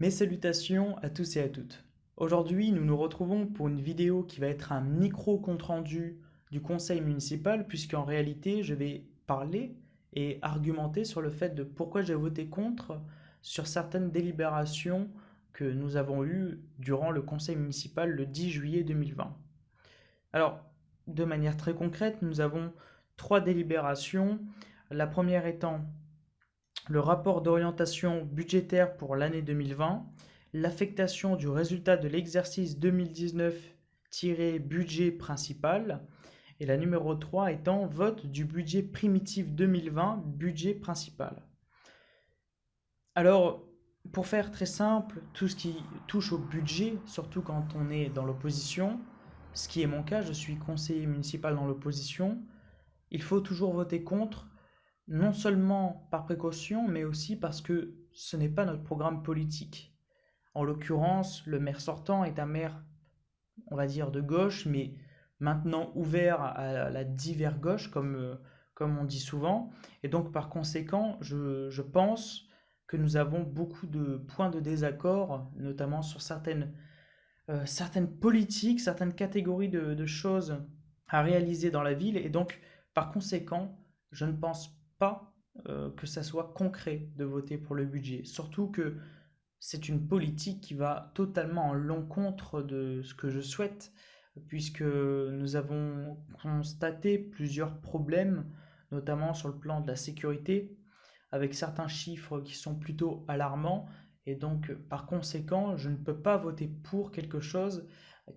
Mes salutations à tous et à toutes. Aujourd'hui, nous nous retrouvons pour une vidéo qui va être un micro compte-rendu du conseil municipal, puisqu'en réalité, je vais parler et argumenter sur le fait de pourquoi j'ai voté contre sur certaines délibérations que nous avons eues durant le conseil municipal le 10 juillet 2020. Alors, de manière très concrète, nous avons trois délibérations. La première étant le rapport d'orientation budgétaire pour l'année 2020, l'affectation du résultat de l'exercice 2019-budget principal, et la numéro 3 étant vote du budget primitif 2020, budget principal. Alors, pour faire très simple, tout ce qui touche au budget, surtout quand on est dans l'opposition, ce qui est mon cas, je suis conseiller municipal dans l'opposition, il faut toujours voter contre, non seulement par précaution, mais aussi parce que ce n'est pas notre programme politique. En l'occurrence, le maire sortant est un maire, on va dire, de gauche, mais maintenant ouvert à la divers gauche, comme on dit souvent. Et donc, par conséquent, je pense que nous avons beaucoup de points de désaccord, notamment sur certaines politiques, certaines catégories de choses à réaliser dans la ville. Et donc, par conséquent, je ne pense pas que ça soit concret de voter pour le budget. Surtout que c'est une politique qui va totalement en l'encontre de ce que je souhaite, puisque nous avons constaté plusieurs problèmes, notamment sur le plan de la sécurité, avec certains chiffres qui sont plutôt alarmants. Et donc, par conséquent, je ne peux pas voter pour quelque chose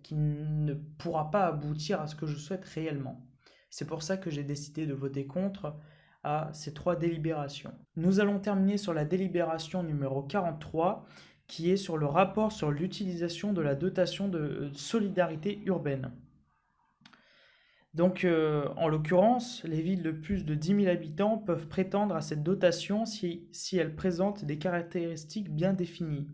qui ne pourra pas aboutir à ce que je souhaite réellement. C'est pour ça que j'ai décidé de voter contre à ces trois délibérations. Nous allons terminer sur la délibération numéro 43, qui est sur le rapport sur l'utilisation de la dotation de solidarité urbaine. Donc, en l'occurrence, les villes de plus de 10 000 habitants peuvent prétendre à cette dotation si elles présentent des caractéristiques bien définies.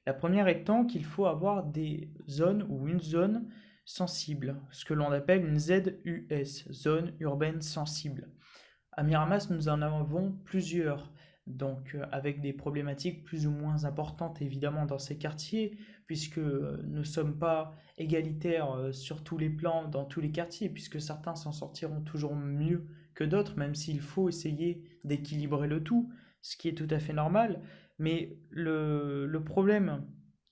La première étant qu'il faut avoir des zones ou une zone sensible, ce que l'on appelle une ZUS, zone urbaine sensible. À Miramas, nous en avons plusieurs, donc avec des problématiques plus ou moins importantes évidemment dans ces quartiers, puisque nous ne sommes pas égalitaires sur tous les plans, dans tous les quartiers, puisque certains s'en sortiront toujours mieux que d'autres, même s'il faut essayer d'équilibrer le tout, ce qui est tout à fait normal. Mais le problème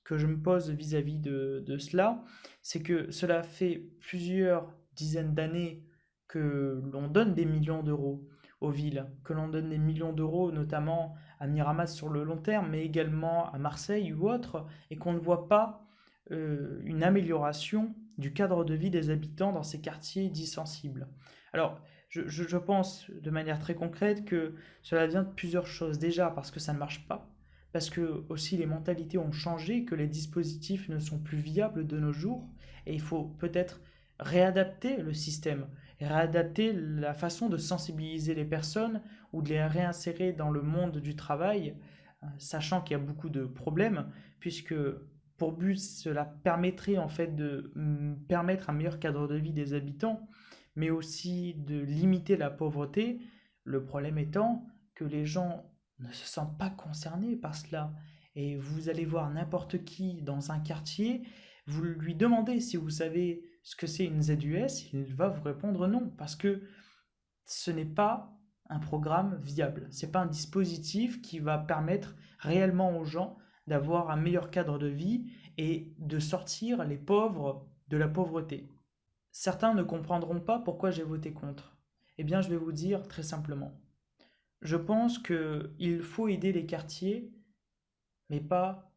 que je me pose vis-à-vis de cela, c'est que cela fait plusieurs dizaines d'années que l'on donne des millions d'euros aux villes, que l'on donne des millions d'euros notamment à Miramas sur le long terme, mais également à Marseille ou autre, et qu'on ne voit pas une amélioration du cadre de vie des habitants dans ces quartiers dits sensibles. Alors, je pense de manière très concrète que cela vient de plusieurs choses. Déjà parce que ça ne marche pas, parce que aussi les mentalités ont changé, que les dispositifs ne sont plus viables de nos jours, et il faut peut-être réadapter le système, réadapter la façon de sensibiliser les personnes ou de les réinsérer dans le monde du travail, sachant qu'il y a beaucoup de problèmes, puisque pour but cela permettrait en fait de permettre un meilleur cadre de vie des habitants, mais aussi de limiter la pauvreté, le problème étant que les gens ne se sentent pas concernés par cela. Et vous allez voir n'importe qui dans un quartier, vous lui demandez si vous savez ce que c'est une ZUS, il va vous répondre non, parce que ce n'est pas un programme viable. Ce n'est pas un dispositif qui va permettre réellement aux gens d'avoir un meilleur cadre de vie et de sortir les pauvres de la pauvreté. Certains ne comprendront pas pourquoi j'ai voté contre. Eh bien, je vais vous dire très simplement. Je pense qu'il faut aider les quartiers, mais pas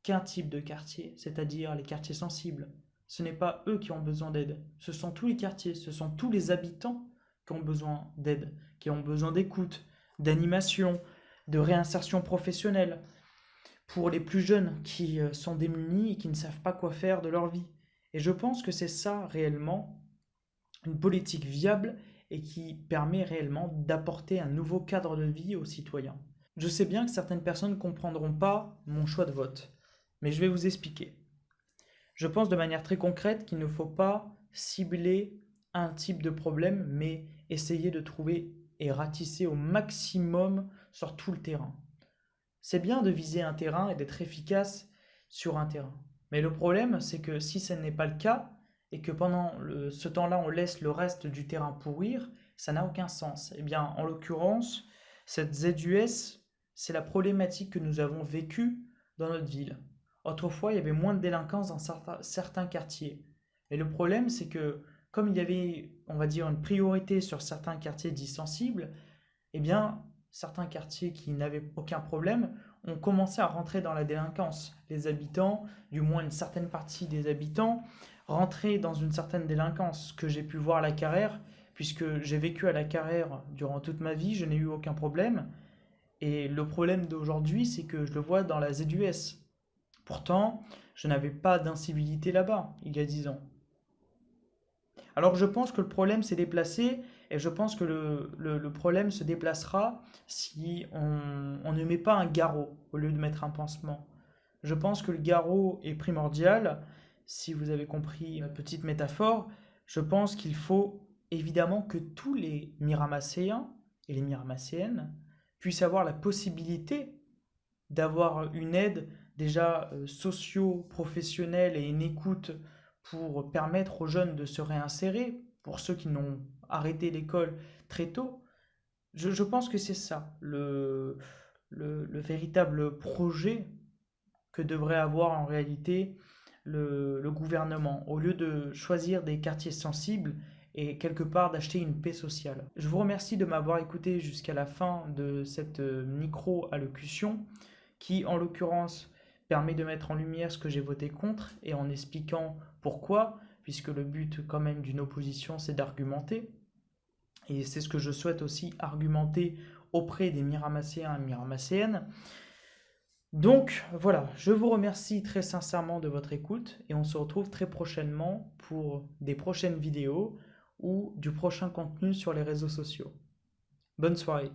qu'un type de quartier, c'est-à-dire les quartiers sensibles. Ce n'est pas eux qui ont besoin d'aide, ce sont tous les quartiers, ce sont tous les habitants qui ont besoin d'aide, qui ont besoin d'écoute, d'animation, de réinsertion professionnelle. Pour les plus jeunes qui sont démunis et qui ne savent pas quoi faire de leur vie. Et je pense que c'est ça réellement une politique viable et qui permet réellement d'apporter un nouveau cadre de vie aux citoyens. Je sais bien que certaines personnes ne comprendront pas mon choix de vote, mais je vais vous expliquer. Je pense de manière très concrète qu'il ne faut pas cibler un type de problème, mais essayer de trouver et ratisser au maximum sur tout le terrain. C'est bien de viser un terrain et d'être efficace sur un terrain. Mais le problème, c'est que si ce n'est pas le cas, et que pendant ce temps-là, on laisse le reste du terrain pourrir, ça n'a aucun sens. Eh bien, en l'occurrence, cette ZUS, c'est la problématique que nous avons vécue dans notre ville. Autrefois, il y avait moins de délinquance dans certains quartiers. Et le problème, c'est que comme il y avait, on va dire, une priorité sur certains quartiers dits sensibles, eh bien, certains quartiers qui n'avaient aucun problème ont commencé à rentrer dans la délinquance. Les habitants, du moins une certaine partie des habitants, rentraient dans une certaine délinquance, ce que j'ai pu voir à la Carrère, puisque j'ai vécu à la Carrère durant toute ma vie, je n'ai eu aucun problème. Et le problème d'aujourd'hui, c'est que je le vois dans la ZUS. Pourtant, je n'avais pas d'incivilité là-bas, il y a 10 ans. Alors je pense que le problème s'est déplacé et je pense que le problème se déplacera si on ne met pas un garrot au lieu de mettre un pansement. Je pense que le garrot est primordial. Si vous avez compris ma petite métaphore, je pense qu'il faut évidemment que tous les Miramasséens et les Miramasséennes puissent avoir la possibilité d'avoir une aide déjà socio-professionnelle et une écoute pour permettre aux jeunes de se réinsérer, pour ceux qui n'ont arrêté l'école très tôt. Je pense que c'est ça le véritable projet que devrait avoir en réalité le gouvernement, au lieu de choisir des quartiers sensibles et quelque part d'acheter une paix sociale. Je vous remercie de m'avoir écouté jusqu'à la fin de cette micro-allocution qui, en l'occurrence, permet de mettre en lumière ce que j'ai voté contre et en expliquant pourquoi, puisque le but quand même d'une opposition, c'est d'argumenter. Et c'est ce que je souhaite aussi argumenter auprès des Miramasséens et Miramasséennes. Donc voilà, je vous remercie très sincèrement de votre écoute et on se retrouve très prochainement pour des prochaines vidéos ou du prochain contenu sur les réseaux sociaux. Bonne soirée.